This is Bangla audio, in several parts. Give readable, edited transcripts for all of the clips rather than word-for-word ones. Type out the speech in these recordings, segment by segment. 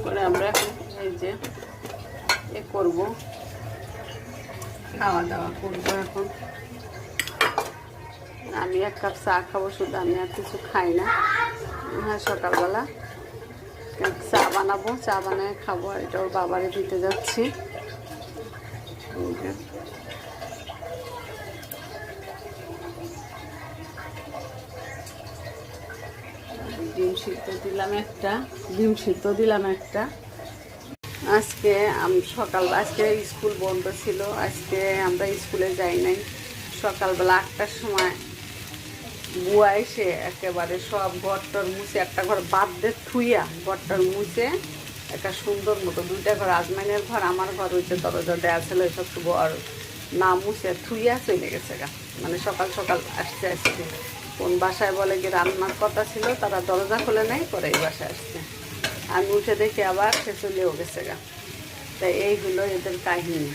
করে আমরা এখন এই যে করবো, খাওয়া দাওয়া করবো। এখন আমি 1 কাপ চা খাবো, শুধু আমি আর কিছু খাই না। হ্যাঁ, সকালবেলা চা বানাবো, চা বানায় খাবো। আর এটা ওর বাবারে দিতে যাচ্ছি। ডিম সিদ্ধ দিলাম একটা। আজকে আজকে স্কুল বন্ধ ছিল, আজকে আমরা স্কুলে যাই নাই। সকালবেলা 8টার সময় বুয়া এসে একেবারে সব ঘরটর মুছে, একটা ঘর বাদ দিয়ে থুইয়া ঘরটর মুছে একটা সুন্দর মতো 2টা ঘর, আজমাইনের ঘর, আমার ঘর, হইতে দরজা দেওয়া ছিল, এসব ঘর না মুছে থুইয়া চলে গেছে গা। মানে সকাল সকাল আসছে। কোন বাসায় বলে কি রান্নার কথা ছিল, তারা দরজা খুলে নেয়, পরে এই বাসায় আসছে। আমি উঠে দেখি আবার সে চলেও গেছে গা। তাই এইগুলো এদের কাহিনী।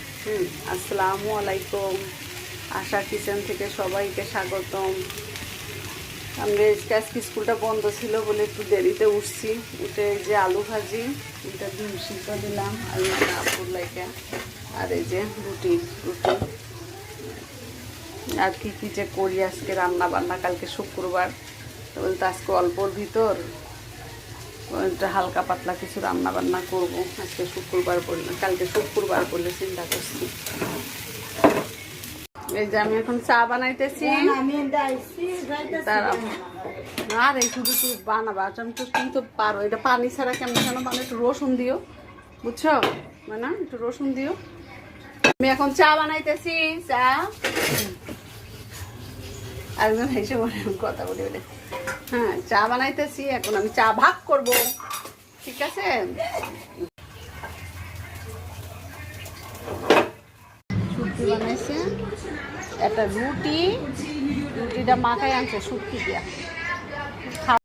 আসসালামু আলাইকুম, আশা কিচেন থেকে সবাইকে স্বাগতম। আমরা আজকে স্কুলটা বন্ধ ছিল বলে একটু দেরিতে উঠছি। উঠে এই যে আলু ভাজি, এটা ডিম সিদ্ধ দিলাম, আর আপুর লাইকা, আর এই যে রুটি। আর কি যে করি আজকে রান্না বান্না, কালকে শুক্রবার তো বলতে আজকে অল্পর ভিতর হালকা পাতলা কিছু রান্না বান্না করবো। আজকে শুক্রবার বললে, কালকে শুক্রবার বললে চিন্তা করছি। এই যে আমি এখন চা বানাইতেছি। আর এই শুধু তুই বানাবা, আমি তো কিন্তু পারো। এটা পানি ছাড়া কেমন কেন মানে, একটু রসুন দিও, বুঝছো? মানে একটু রসুন দিও। আমি এখন চা বানাইতেছি। চা একজন হেসে বলে কথা বলে বলে, হ্যাঁ চা বানাইতেছি। এখন আমি চা ভাগ করব, ঠিক আছে? শুটকি বানাইছে, একটা রুটিটা মাখায় আনছে শুটকি দিয়া।